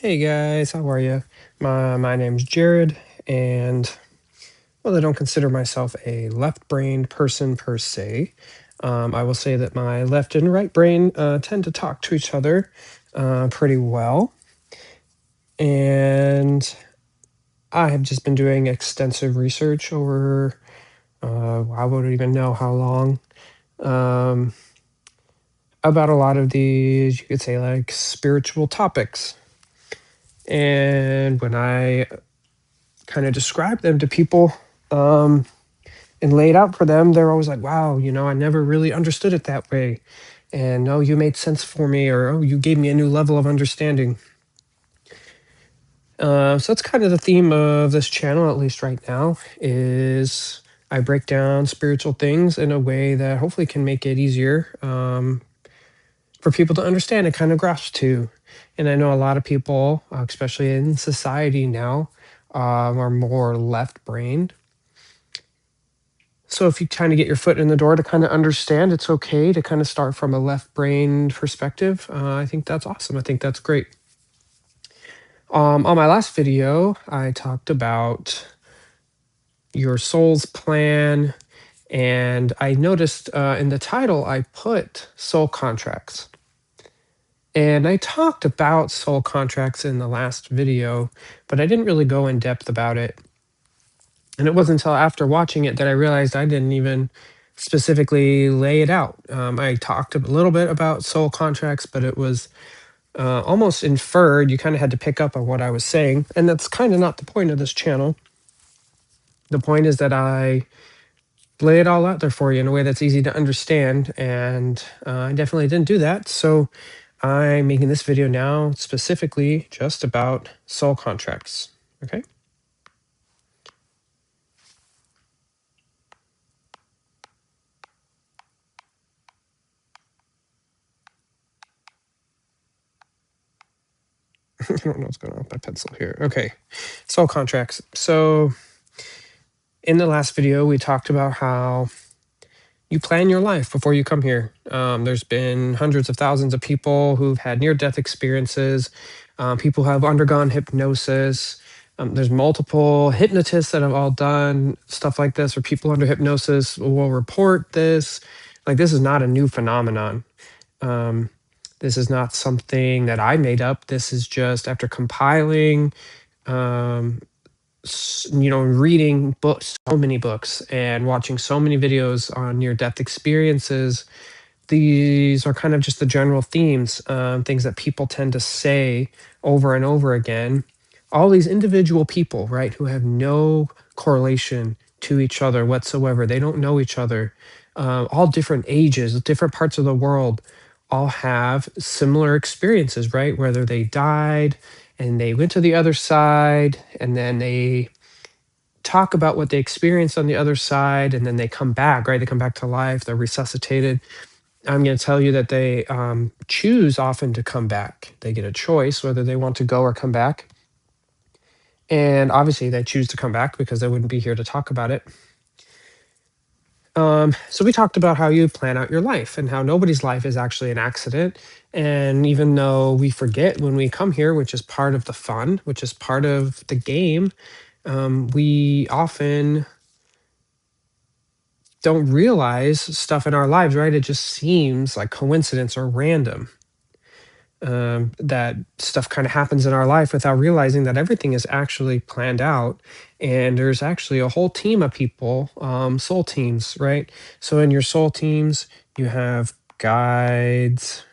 Hey guys, how are you? My name's Jared, and well, I don't consider myself a left-brained person per se. I will say that my left and right brain tend to talk to each other pretty well, and I have just been doing extensive research over I wouldn't even know how long um, about a lot of these, you could say, like spiritual topics. And when I kind of describe them to people, um, and lay it out for them, they're always like, wow, I never really understood it that way. And oh, you made sense for me, or oh, you gave me a new level of understanding. So that's kind of the theme of this channel, at least right now, is I break down spiritual things in a way that hopefully can make it easier for people to understand and kind of grasp to. And I know a lot of people, especially in society now, are more left brained. So if you kind of get your foot in the door to kind of understand, it's okay to kind of start from a left brain perspective. I think that's awesome. I think that's great. On my last video, I talked about your soul's plan, and I noticed in the title I put soul contracts. And I talked about soul contracts in the last video, but I didn't really go in depth about it. And it wasn't until after watching it that I realized I didn't even specifically lay it out. I talked a little bit about soul contracts, but it was almost inferred. You kind of had to pick up on what I was saying. And that's kind of not the point of this channel. The point is that I lay it all out there for you in a way that's easy to understand. And I definitely didn't do that. So I'm making this video now specifically just about soul contracts. Okay. I don't know what's going on with my pencil here. Okay. Soul contracts. So in the last video, we talked about how you plan your life before you come here. There's been hundreds of thousands of people who've had near-death experiences. People have undergone hypnosis. There's multiple hypnotists that have all done stuff like this, or people under hypnosis will report this. Like, this is not a new phenomenon. This is not something that I made up. This is just after compiling, reading books, so many books, and watching so many videos on near-death experiences. These are kind of just the general themes, things that people tend to say over and over again. All these individual people, right, who have no correlation to each other whatsoever. They don't know each other. All different ages, different parts of the world, all have similar experiences, right? Whether they died and they went to the other side, and then they talk about what they experienced on the other side, and then they come back, right? They come back to life, they're resuscitated. I'm going to tell you that they choose often to come back. They get a choice whether they want to go or come back. And obviously, they choose to come back because they wouldn't be here to talk about it. So we talked about how you plan out your life and how nobody's life is actually an accident. And even though we forget when we come here, which is part of the fun, which is part of the game, we often don't realize stuff in our lives, right? It just seems like coincidence or random. That stuff kind of happens in our life without realizing that everything is actually planned out. And there's actually a whole team of people, soul teams, right? So in your soul teams, you have guides.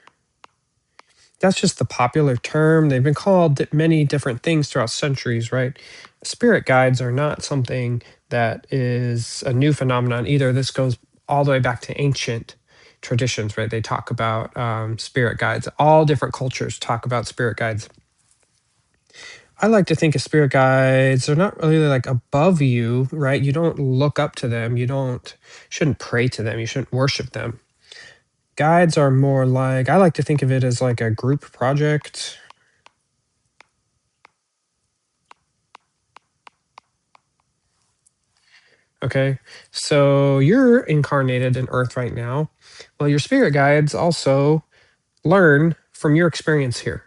That's just the popular term. They've been called many different things throughout centuries, right? Spirit guides are not something that is a new phenomenon either. This goes all the way back to ancient traditions, right? They talk about spirit guides. All different cultures talk about spirit guides. I like to think of spirit guides are not really like above you, right? You don't look up to them. Shouldn't pray to them. You shouldn't worship them. Guides are more like, I like to think of it as like a group project. Okay, so you're incarnated in Earth right now. Well, your spirit guides also learn from your experience here.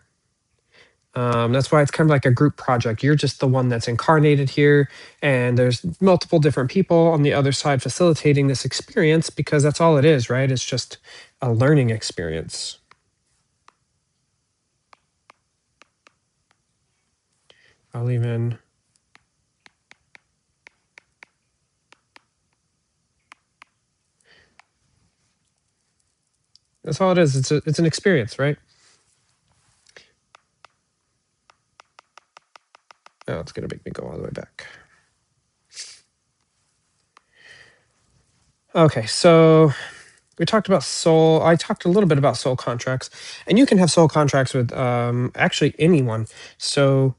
That's why it's kind of like a group project. You're just the one that's incarnated here, and there's multiple different people on the other side facilitating this experience because that's all it is, right? It's just a learning experience. I'll even that's all it is. It's an experience, right? Oh, it's gonna make me go all the way back. Okay, so we talked about soul. I talked a little bit about soul contracts, and you can have soul contracts with actually anyone. So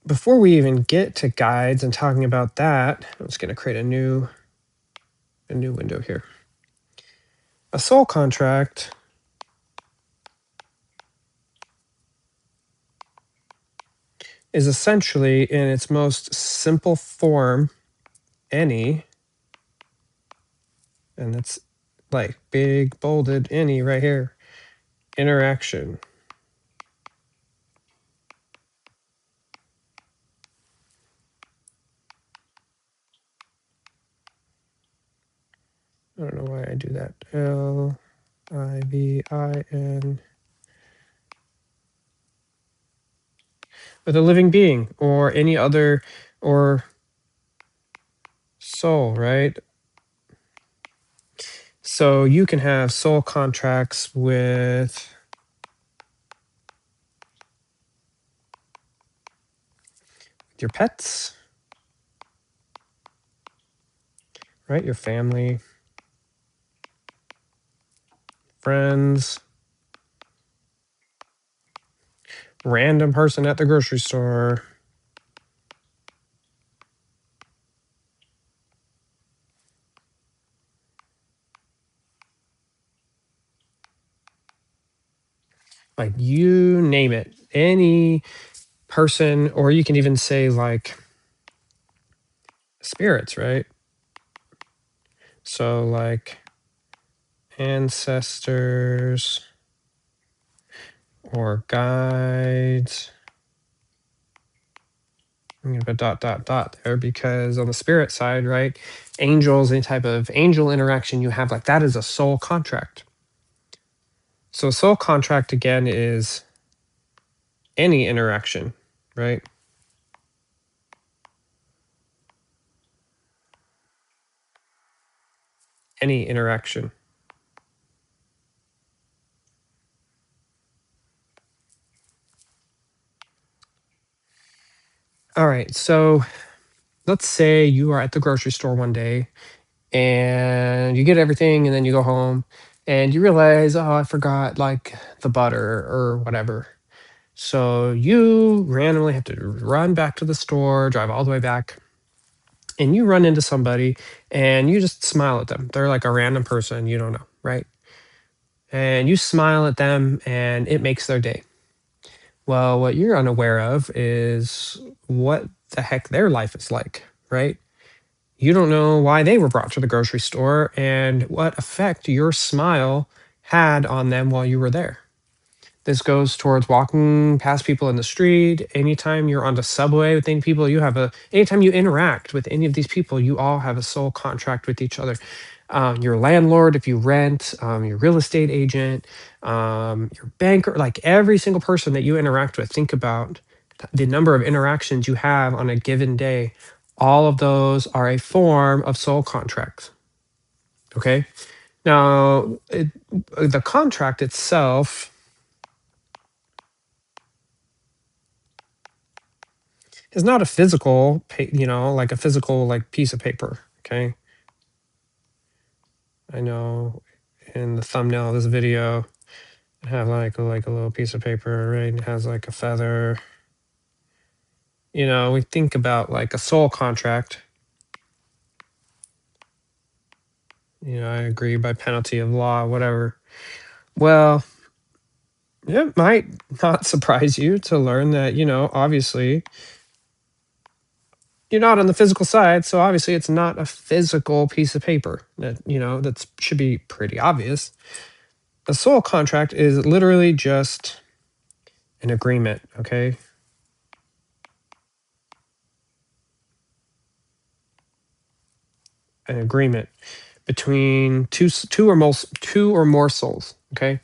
before we even get to guides and talking about that, I'm just going to create a new window here. A soul contract is essentially, in its most simple form, any, and it's like big bolded any right here, interaction. I don't know why I do that. Livin with a living being or any other or soul, right? So you can have soul contracts with your pets, right? Your family, friends, random person at the grocery store. Like you name it, any person, or you can even say like spirits, right? So like ancestors or guides. I'm gonna put dot dot dot there because on the spirit side, right? Angels, any type of angel interaction you have, like that is a soul contract. So a soul contract again is any interaction, right? Any interaction. All right, so let's say you are at the grocery store one day and you get everything and then you go home and you realize, oh, I forgot like the butter or whatever. So you randomly have to run back to the store, drive all the way back, and you run into somebody and you just smile at them. They're like a random person you don't know, right? And you smile at them and it makes their day. Well, what you're unaware of is what the heck their life is like, right? You don't know why they were brought to the grocery store and what effect your smile had on them while you were there. This goes towards walking past people in the street. Anytime you're on the subway with any people, anytime you interact with any of these people, you all have a soul contract with each other. Your landlord, if you rent, your real estate agent, your banker, like every single person that you interact with, think about the number of interactions you have on a given day. All of those are a form of soul contracts. Okay. Now, the contract itself is not a physical, like a physical like piece of paper. Okay. I know in the thumbnail of this video, I have like a little piece of paper, right? It has like a feather. We think about like a soul contract. I agree by penalty of law, whatever. Well, it might not surprise you to learn that, obviously you're not on the physical side. So obviously it's not a physical piece of paper that should be pretty obvious. A soul contract is literally just an agreement, okay? An agreement between two or more souls, okay?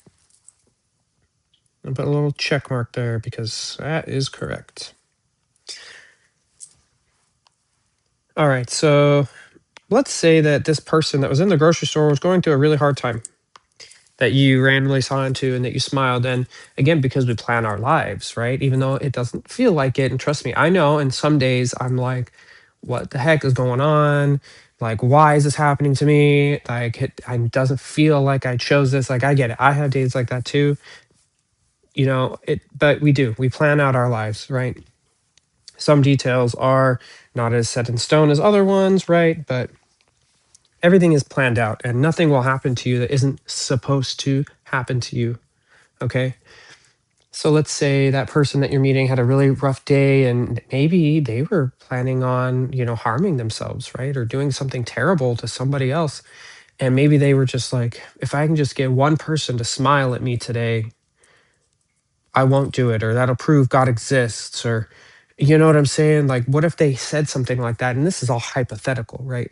I'll put a little check mark there because that is correct. All right, so let's say that this person that was in the grocery store was going through a really hard time that you randomly saw into and that you smiled. And again, because we plan our lives, right? Even though it doesn't feel like it. And trust me, I know. And some days I'm like, what the heck is going on? Like, why is this happening to me? Like, it doesn't feel like I chose this. Like, I get it. I have days like that too. But we plan out our lives, right? Some details are not as set in stone as other ones, right? But everything is planned out and nothing will happen to you that isn't supposed to happen to you. Okay. So let's say that person that you're meeting had a really rough day and maybe they were planning on, harming themselves, right? Or doing something terrible to somebody else. And maybe they were just like, if I can just get one person to smile at me today, I won't do it. Or that'll prove God exists. Or, you know what I'm saying? Like, what if they said something like that? And this is all hypothetical, right?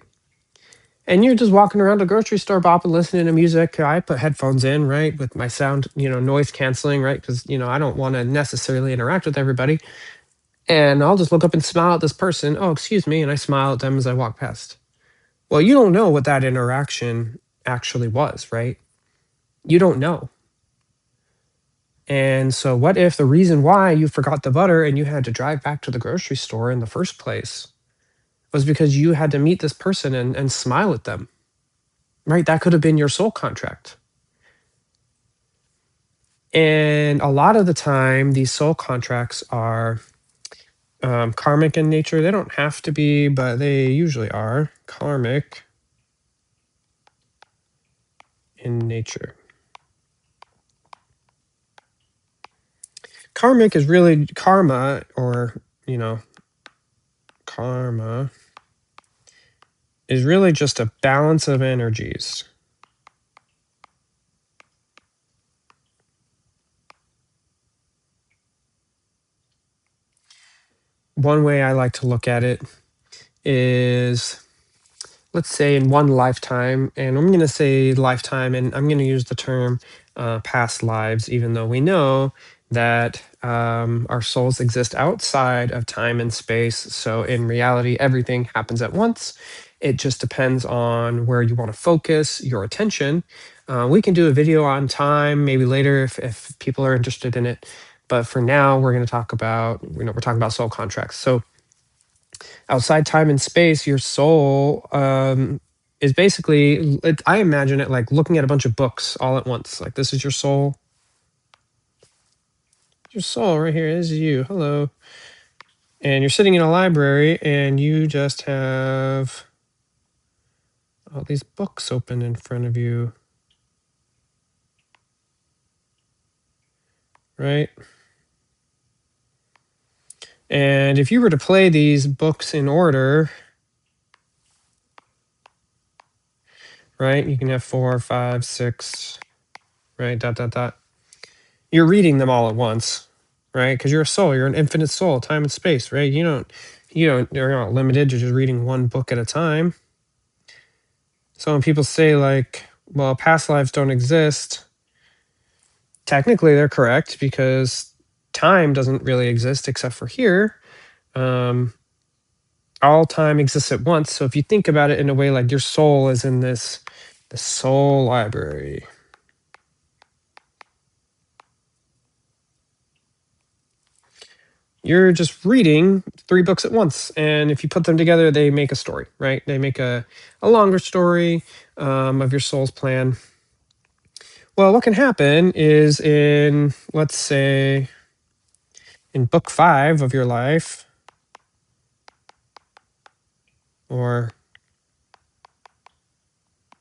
And you're just walking around the grocery store, bopping, listening to music. I put headphones in, right, with my sound, noise canceling, right, because I don't want to necessarily interact with everybody. And I'll just look up and smile at this person. Oh, excuse me, and I smile at them as I walk past. Well, you don't know what that interaction actually was, right? You don't know. And so, what if the reason why you forgot the butter and you had to drive back to the grocery store in the first place was because you had to meet this person and smile at them, right? That could have been your soul contract. And a lot of the time, these soul contracts are karmic in nature. They don't have to be, but they usually are karmic in nature. Karmic is really karma, or, karma is really just a balance of energies. One way I like to look at it is, let's say in one lifetime, and I'm going to say lifetime, and I'm going to use the term past lives, even though we know that our souls exist outside of time and space. So in reality, everything happens at once. It just depends on where you want to focus your attention. We can do a video on time maybe later if people are interested in it. But for now, we're going to talk about, we're talking about soul contracts. So outside time and space, your soul is basically, I imagine it like looking at a bunch of books all at once. Like, this is your soul. Your soul right here. This is you. Hello. And you're sitting in a library and you just have all these books open in front of you. Right? And if you were to play these books in order, right, you can have 4, 5, 6, right, dot, dot, dot. You're reading them all at once, right? Because you're a soul, you're an infinite soul, time and space, right? You're not limited to just reading one book at a time. So when people say, like, well, past lives don't exist, technically they're correct because time doesn't really exist except for here. All time exists at once. So if you think about it in a way like your soul is in the soul library. You're just reading 3 books at once, and if you put them together, they make a story, right? They make a longer story of your soul's plan. Well, what can happen is let's say, in book 5 of your life, or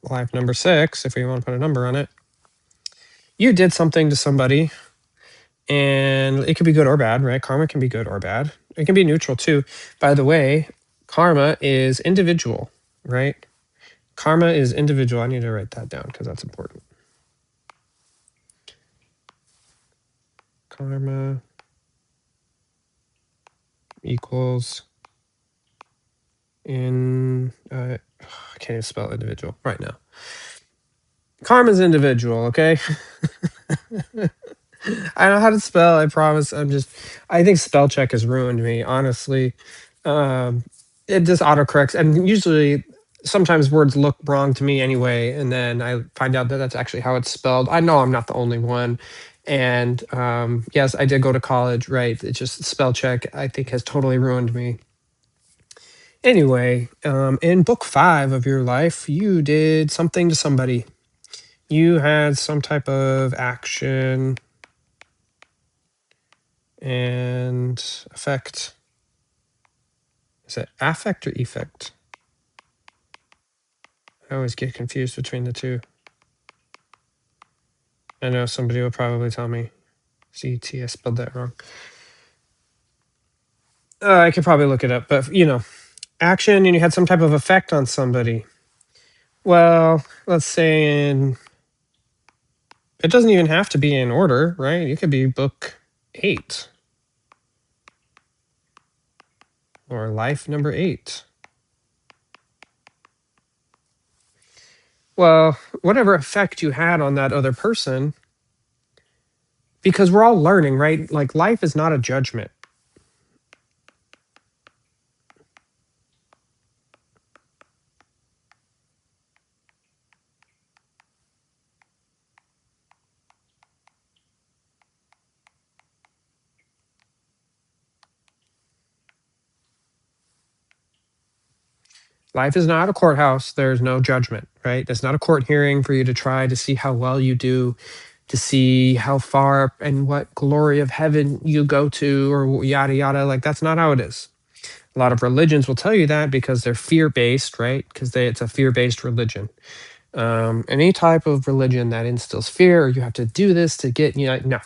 life number 6, if we want to put a number on it, you did something to somebody, and it could be good or bad, right? Karma can be good or bad. It can be neutral too. By the way, karma is individual, right? Karma is individual. I need to write that down because that's important. Karma equals in I can't even spell individual right now. Karma's individual, okay? I know how to spell, I promise. I think spell check has ruined me, honestly. Um, it just autocorrects, and usually, sometimes words look wrong to me anyway, and then I find out that that's actually how it's spelled. I know I'm not the only one. And yes, I did go to college, right? It's just spell check, I think, has totally ruined me. Anyway, in book 5 of your life, you did something to somebody. You had some type of action and effect. Is it affect or effect? I always get confused between the two. I know somebody will probably tell me. CT, I spelled that wrong. I could probably look it up, but action and you had some type of effect on somebody. Well, let's say it doesn't even have to be in order, right? It could be book 8 or life number 8. Well, whatever effect you had on that other person, because we're all learning, right? Like, life is not a judgment. Life is not a courthouse. There's no judgment, right? It's not a court hearing for you to try to see how well you do, to see how far and what glory of heaven you go to, or yada yada. Like, that's not how it is. A lot of religions will tell you that because they're fear based, right? Because it's a fear based religion. Any type of religion that instills fear, or you have to do this to get, no,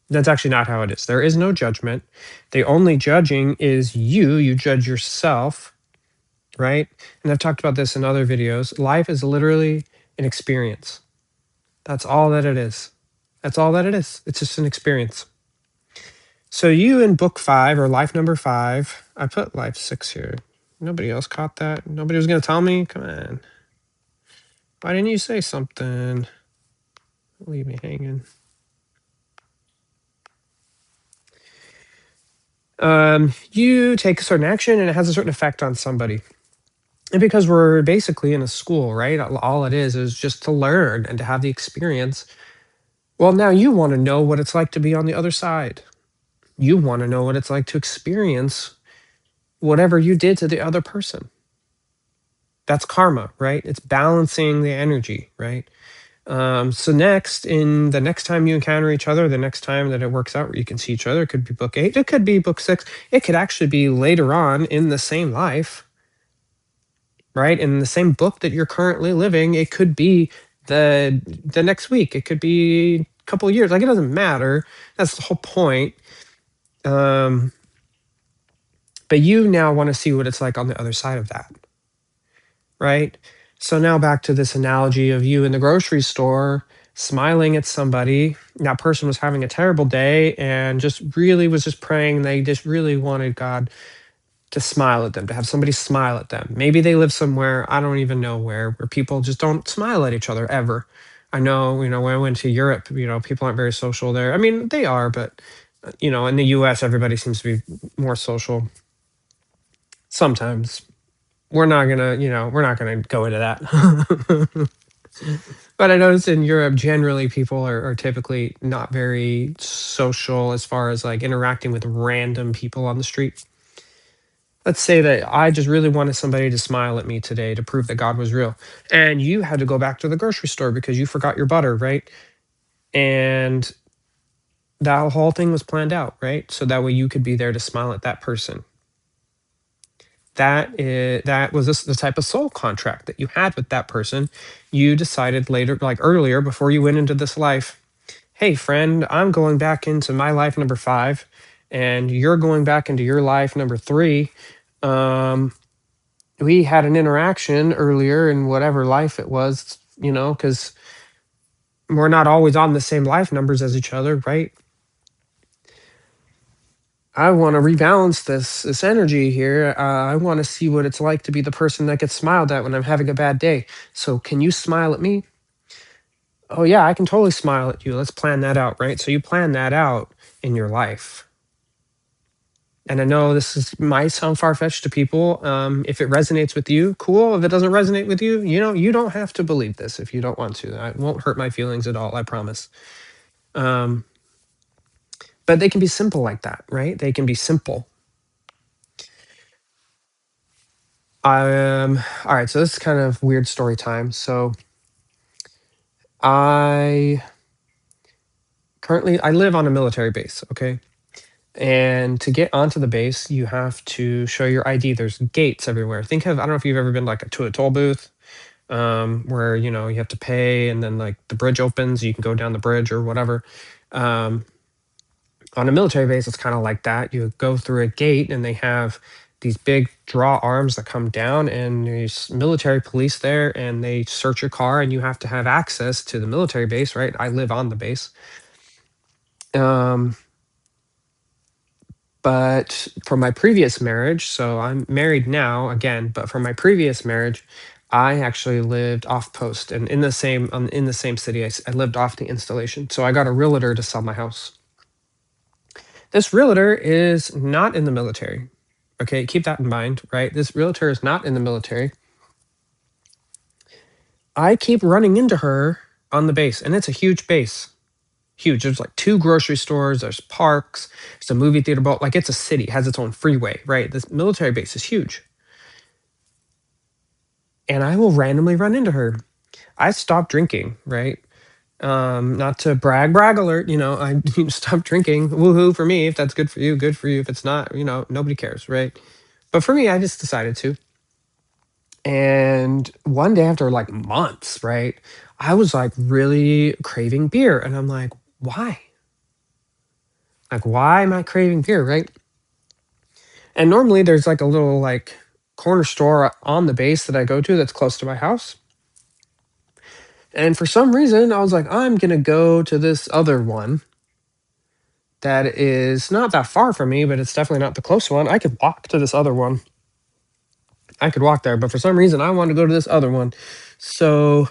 that's actually not how it is. There is no judgment. The only judging is you. You judge yourself, right? And I've talked about this in other videos. Life is literally an experience. That's all that it is. That's all that it is. It's just an experience. So you in book 5 or life number 5, I put life 6 here. Nobody else caught that. Nobody was going to tell me. Come on. Why didn't you say something? Leave me hanging. You take a certain action and it has a certain effect on somebody. And because we're basically in a school, right? All it is just to learn and to have the experience. Well, now you want to know what it's like to be on the other side. You want to know what it's like to experience whatever you did to the other person. That's karma, right? It's balancing the energy, right? So in the next time you encounter each other, the next time that it works out where you can see each other, it could be book 8, it could be book 6, it could actually be later on in the same life, right? In the same book that you're currently living, it could be the next week, it could be a couple of years. Like, it doesn't matter. That's the whole point. But you now want to see what it's like on the other side of that, right? So now back to this analogy of you in the grocery store smiling at somebody. That person was having a terrible day and just really was just praying. They just really wanted God to smile at them, to have somebody smile at them. Maybe they live somewhere, I don't even know where people just don't smile at each other ever. I know, when I went to Europe, people aren't very social there. I mean, they are, but in the US, everybody seems to be more social sometimes. We're not gonna go into that. But I noticed in Europe, generally, people are typically not very social as far as like interacting with random people on the street. Let's say that I just really wanted somebody to smile at me today to prove that God was real. And you had to go back to the grocery store because you forgot your butter, right? And that whole thing was planned out, right? So that way you could be there to smile at that person. That was the type of soul contract that you had with that person. You decided later, like earlier, before you went into this life, hey friend, I'm going back into my life number 5, and you're going back into your life number 3. We had an interaction earlier in whatever life it was, because we're not always on the same life numbers as each other, right? I want to rebalance this energy here. I want to see what it's like to be the person that gets smiled at when I'm having a bad day. So can you smile at me? Oh yeah, I can totally smile at you. Let's plan that out, right? So you plan that out in your life. And I know might sound far fetched to people. If it resonates with you, cool. If it doesn't resonate with you, you don't have to believe this if you don't want to. It won't hurt my feelings at all. I promise. Um, but they can be simple like that, right? They can be simple. All right. So this is kind of weird story time. So I I live on a military base. Okay. And to get onto the base, you have to show your ID. There's gates everywhere. I don't know if you've ever been like to a toll booth, where you have to pay, and then like the bridge opens, you can go down the bridge or whatever. Um, on a military base, it's kind of like that. You go through a gate, and they have these big draw arms that come down, and there's military police there, and they search your car, and you have to have access to the military base. Right? I live on the base. Um, But from my previous marriage, so I'm married now again, but from my previous marriage, I actually lived off post and in the same city. I lived off the installation. So I got a realtor to sell my house. This realtor is not in the military. Okay, keep that in mind, right? This realtor is not in the military. I keep running into her on the base, and it's a huge base. Huge. There's like two grocery stores, there's parks, there's a movie theater, but like it's a city, it has its own freeway, right? This military base is huge. And I will randomly run into her. I stopped drinking, right? Not to brag alert, I stopped drinking. Woohoo for me. If that's good for you, good for you. If it's not, nobody cares, right? But for me, I just decided to. And one day after like months, right, I was like really craving beer. And I'm like, why? Like, why am I craving beer, right? And normally there's like a little like corner store on the base that I go to that's close to my house. And for some reason, I was like, I'm going to go to this other one that is not that far from me, but it's definitely not the close one. I could walk to this other one. I could walk there, but for some reason, I wanted to go to this other one. So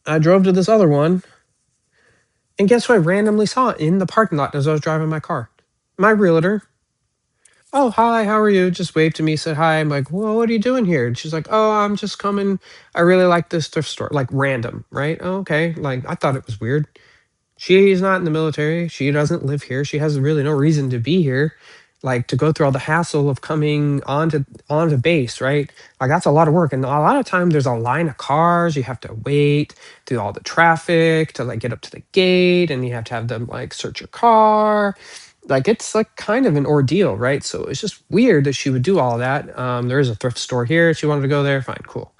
I drove to this other one. And guess what? I randomly saw it in the parking lot as I was driving my car. My realtor. Oh, hi, how are you? Just waved to me, said hi. I'm like, well, what are you doing here? And she's like, oh, I'm just coming. I really like this thrift store. Like random, right? Oh, okay. Like I thought it was weird. She's not in the military. She doesn't live here. She has really no reason to be here. Like to go through all the hassle of coming onto base, right? Like that's a lot of work. And a lot of time there's a line of cars. You have to wait through all the traffic to like get up to the gate, and you have to have them like search your car. Like it's like kind of an ordeal, right? So it's just weird that she would do all that. There is a thrift store here. She wanted to go there. Fine, cool,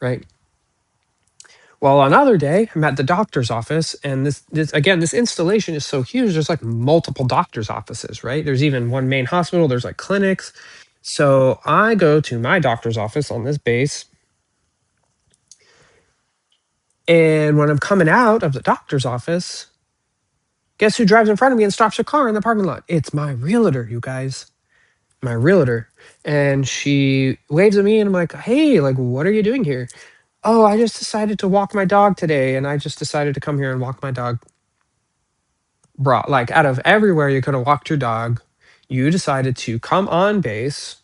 right? Well, another day, I'm at the doctor's office, and this installation is so huge. There's like multiple doctor's offices, right? There's even one main hospital. There's like clinics. So I go to my doctor's office on this base, and when I'm coming out of the doctor's office, guess who drives in front of me and stops her car in the parking lot? It's my realtor, you guys. My realtor. And she waves at me, and I'm like, hey, like, what are you doing here? Oh, I just decided to walk my dog today, and I just decided to come here and walk my dog. Brought like out of everywhere you could have walked your dog, you decided to come on base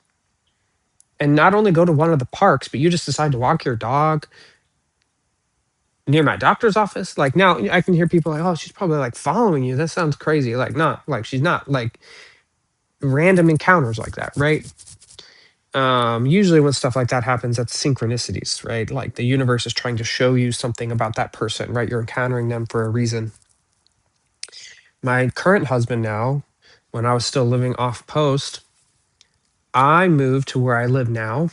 and not only go to one of the parks, but you just decided to walk your dog near my doctor's office. Like now I can hear people like, oh, she's probably like following you. That sounds crazy. Like, not like she's not like random encounters like that, right? Usually when stuff like that happens, that's synchronicities, right? Like the universe is trying to show you something about that person, right? You're encountering them for a reason. My current husband now, when I was still living off post, I moved to where I live now.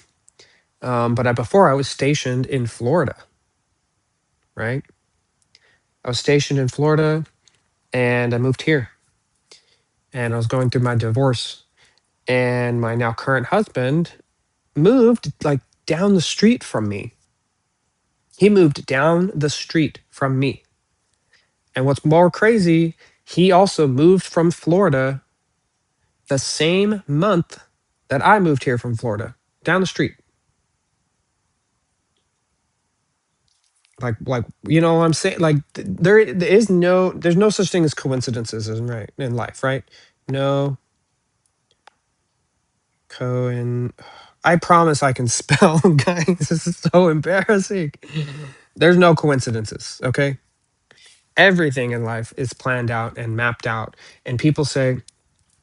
Before I was stationed in Florida, right? I was stationed in Florida, and I moved here, and I was going through my divorce, and my now current husband moved like down the street from me. He moved down the street from me. And what's more crazy, he also moved from Florida the same month that I moved here from Florida, down the street. Like you know what I'm saying? Like there's no such thing as coincidences in life, right? No Cohen. I promise I can spell, guys. This is so embarrassing. There's no coincidences, okay? Everything in life is planned out and mapped out. And people say,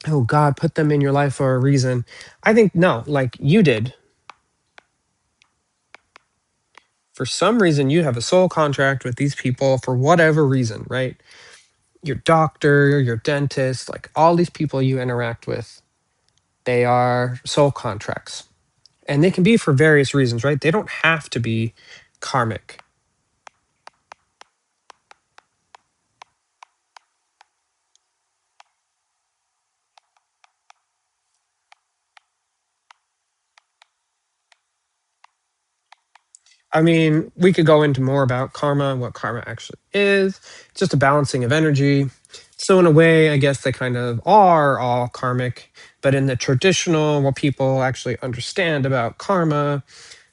"Oh, God put them in your life for a reason." I think no, like you did. For some reason, you have a soul contract with these people for whatever reason, right? Your doctor, your dentist, like all these people you interact with, they are soul contracts. And they can be for various reasons, right? They don't have to be karmic. I mean, we could go into more about karma and what karma actually is. It's just a balancing of energy. So, in a way, I guess they kind of are all karmic. But in the traditional, what people actually understand about karma,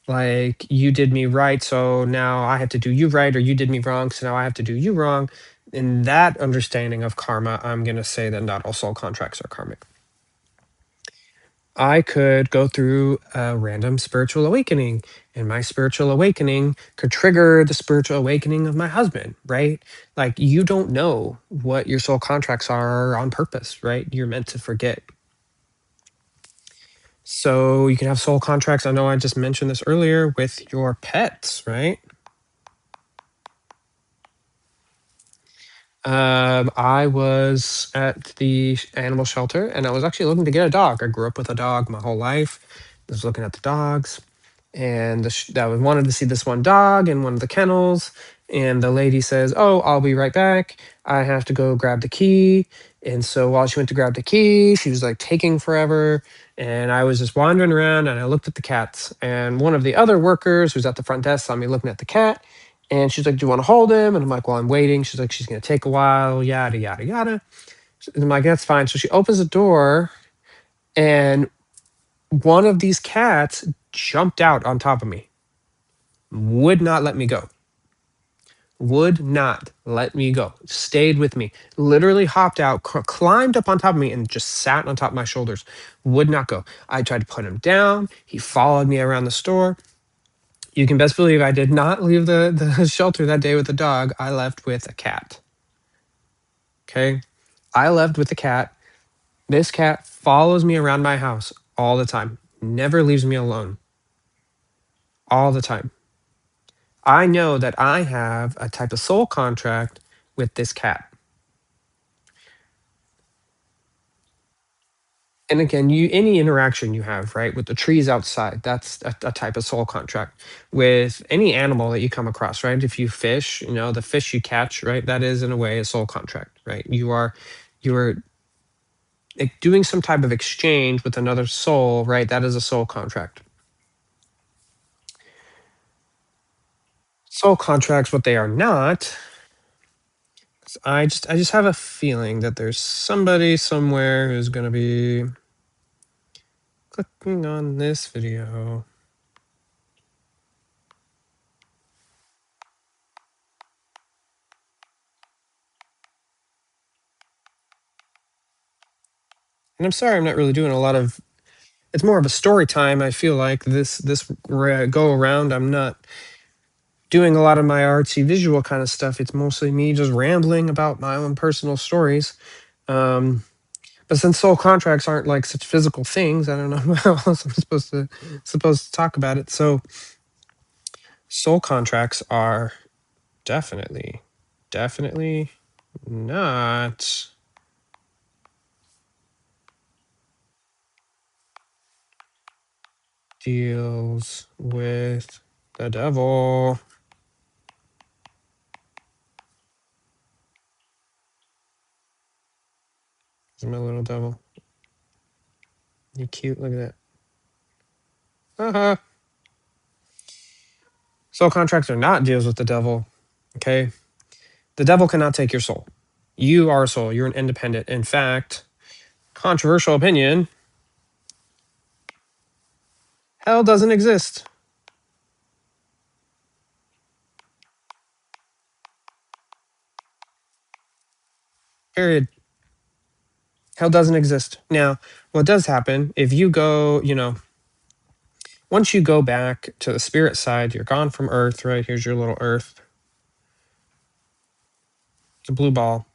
like you did me right, so now I have to do you right, or you did me wrong, so now I have to do you wrong. In that understanding of karma, I'm going to say that not all soul contracts are karmic. I could go through a random spiritual awakening, and my spiritual awakening could trigger the spiritual awakening of my husband, right? Like, you don't know what your soul contracts are on purpose, right? You're meant to forget. So, you can have soul contracts. I know I just mentioned this earlier with your pets, right? I was at the animal shelter and I was actually looking to get a dog. I grew up with a dog my whole life. I was looking at the dogs and I wanted to see this one dog in one of the kennels. And the lady says, "Oh, I'll be right back. I have to go grab the key." And so while she went to grab the key, she was like taking forever. And I was just wandering around and I looked at the cats. And one of the other workers who's at the front desk saw me looking at the cat. And she's like, "Do you want to hold him?" And I'm like, "Well, I'm waiting." She's like, "She's going to take a while, yada, yada, yada." And I'm like, "That's fine." So she opens the door, and one of these cats jumped out on top of me, would not let me go, would not let me go, stayed with me, literally hopped out, climbed up on top of me, and just sat on top of my shoulders, would not go. I tried to put him down. He followed me around the store. You can best believe I did not leave the shelter that day with the dog. I left with a cat. Okay. I left with the cat. This cat follows me around my house all the time, never leaves me alone, all the time. I know that I have a type of soul contract with this cat. And again, any interaction you have, right, with the trees outside, that's a type of soul contract. With any animal that you come across, right? If you fish, you know, the fish you catch, right, that is in a way a soul contract, right? You are doing some type of exchange with another soul, right? That is a soul contract. Soul contracts, what they are not, I just have a feeling that there's somebody somewhere who's gonna be clicking on this video. And I'm sorry I'm not really doing a lot of, it's more of a story time. I feel like this go around, I'm not doing a lot of my artsy visual kind of stuff. It's mostly me just rambling about my own personal stories. Um, but since soul contracts aren't like such physical things, I don't know how else I'm supposed to talk about it. So soul contracts are definitely not deals with the devil. Is my little devil? You cute. Look at that. Uh-huh. Soul contracts are not deals with the devil. Okay. The devil cannot take your soul. You are a soul. You're an independent. In fact, Controversial opinion. Hell doesn't exist. Period. Hell doesn't exist. Now, what does happen if you go, once you go back to the spirit side, you're gone from Earth, right? Here's your little Earth. It's a blue ball.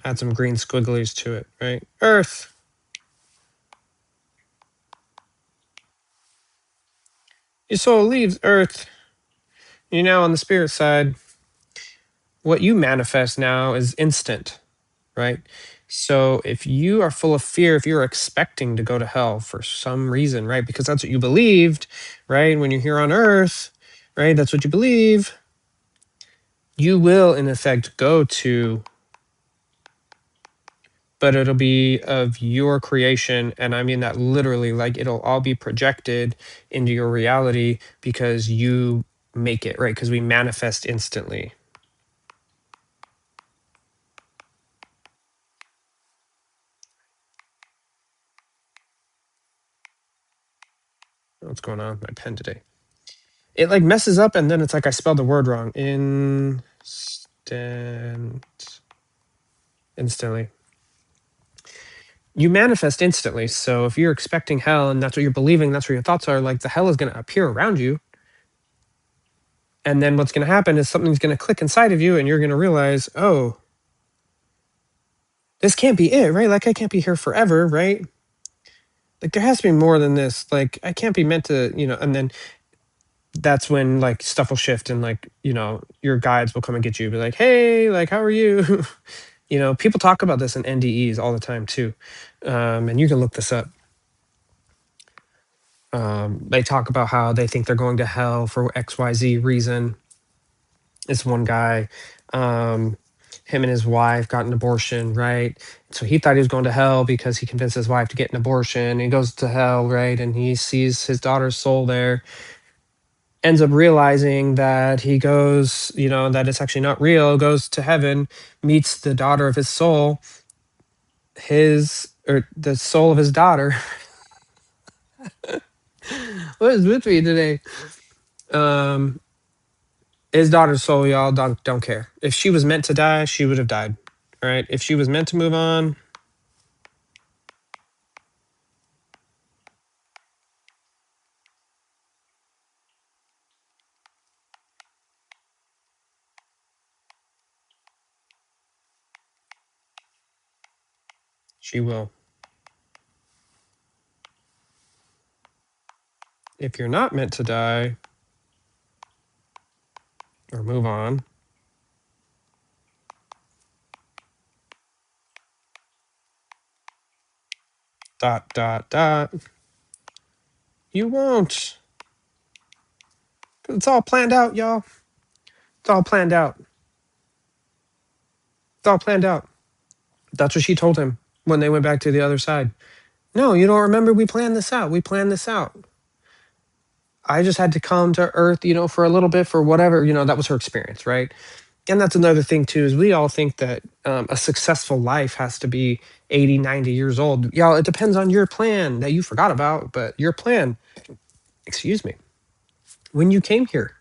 Add some green squigglies to it, right? Earth. Your soul leaves Earth. You're now on the spirit side. What you manifest now is instant, right? So if you are full of fear, if you're expecting to go to hell for some reason, right? Because that's what you believed, right? When you're here on Earth, right? That's what you believe. You will, in effect, go to, but it'll be of your creation. And I mean that literally, like it'll all be projected into your reality because you make it, right? Because we manifest instantly. What's going on with my pen today? It like messes up and then it's like I spelled the word wrong. Instantly. You manifest instantly. So if you're expecting hell and that's what you're believing, that's where your thoughts are, like the hell is going to appear around you. And then what's going to happen is something's going to click inside of you and you're going to realize, oh, this can't be it, right? Like I can't be here forever, right? Like there has to be more than this. Like I can't be meant to, and then that's when like stuff will shift and like, your guides will come and get you, be like, hey, like, how are you? People talk about this in NDEs all the time too. And you can look this up. They talk about how they think they're going to hell for XYZ reason. This one guy, him and his wife got an abortion, right? So he thought he was going to hell because he convinced his wife to get an abortion. He goes to hell, right? And he sees his daughter's soul there. Ends up realizing that he goes, that it's actually not real, goes to heaven, meets the daughter of his soul, the soul of his daughter. What is with me today? Um, his daughter's soul, y'all don't care. If she was meant to die, she would have died. All right. If she was meant to move on, she will. If you're not meant to die or move on, dot dot dot, you won't. 'Cause it's all planned out, y'all. It's all planned out. It's all planned out. That's what she told him when they went back to the other side. No, you don't remember? We planned this out. We planned this out. I just had to come to Earth, for a little bit, for whatever, that was her experience, right? And that's another thing too, is we all think that a successful life has to be 80, 90 years old. Y'all, it depends on your plan that you forgot about, but your plan, excuse me, when you came here,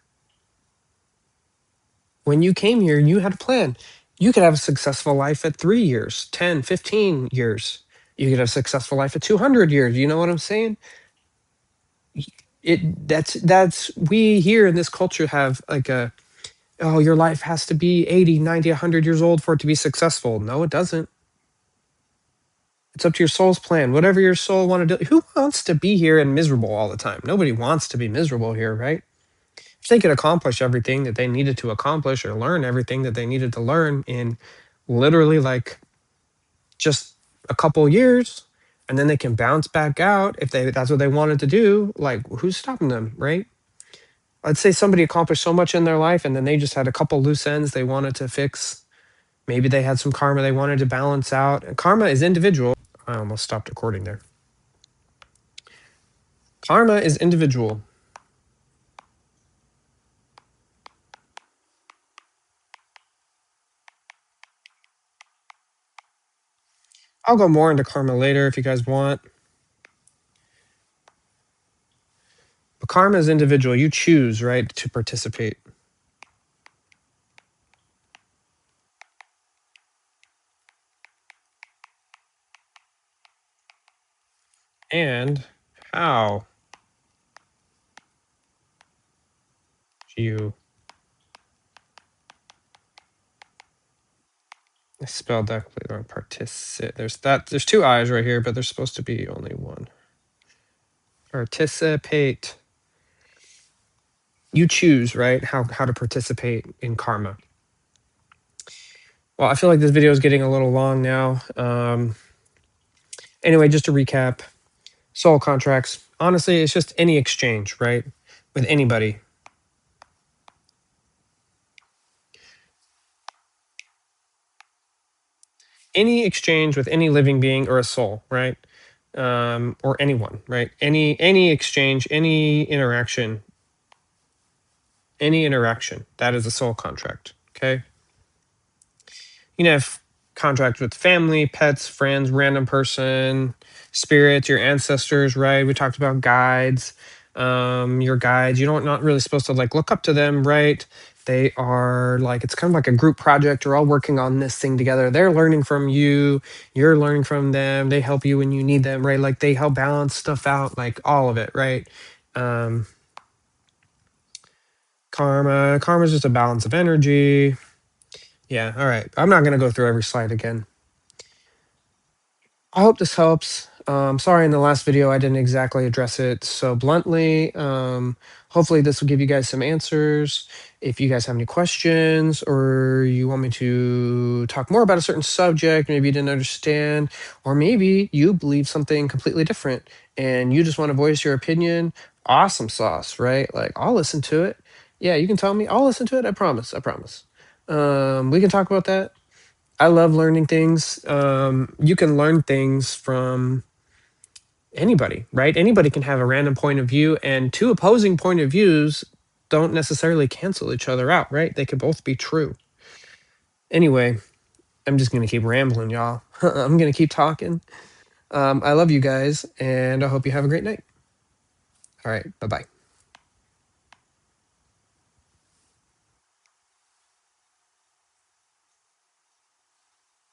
you had a plan. You could have a successful life at 3 years, 10, 15 years. You could have a successful life at 200 years. You know what I'm saying? That's we here in this culture have like oh, your life has to be 80, 90, 100 years old for it to be successful. No, it doesn't. It's up to your soul's plan. Whatever your soul want to do. Who wants to be here and miserable all the time? Nobody wants to be miserable here, right? If they could accomplish everything that they needed to accomplish or learn everything that they needed to learn in literally like just a couple years, and then they can bounce back out if that's what they wanted to do, like who's stopping them, right? Let's say somebody accomplished so much in their life and then they just had a couple loose ends they wanted to fix. Maybe they had some karma they wanted to balance out. And karma is individual. I almost stopped recording there. Karma is individual. I'll go more into karma later if you guys want. But karma is individual. You choose, right, to participate. And how you I spelled that completely wrong. Participate. There's two I's right here, but there's supposed to be only one. Participate. You choose, right, how to participate in karma. Well, I feel like this video is getting a little long now. Anyway, just to recap, soul contracts. Honestly, it's just any exchange, right, with anybody. Any exchange with any living being or a soul, right? Or anyone, right? Any exchange, any interaction, that is a soul contract. Okay. You can have contracts with family, pets, friends, random person, spirits, your ancestors, right? We talked about guides, your guides. You don't not really supposed to like look up to them, right? They are like it's kind of like a group project. You're all working on this thing together. They're learning from you. You're learning from them. They help you when you need them, right? Like they help balance stuff out, like all of it, right? Um, karma is just a balance of energy. Yeah, all right. I'm not gonna go through every slide again. I hope this helps. Sorry, in the last video, I didn't exactly address it so bluntly. Hopefully, this will give you guys some answers. If you guys have any questions or you want me to talk more about a certain subject, maybe you didn't understand, or maybe you believe something completely different and you just want to voice your opinion, awesome sauce, right? Like, I'll listen to it. Yeah, you can tell me. I'll listen to it. I promise. I promise. We can talk about that. I love learning things. You can learn things from anybody, right? Anybody can have a random point of view, and two opposing point of views don't necessarily cancel each other out, right? They could both be true. Anyway, I'm just gonna keep rambling, y'all. I'm gonna keep talking. I love you guys, and I hope you have a great night. All right, bye bye.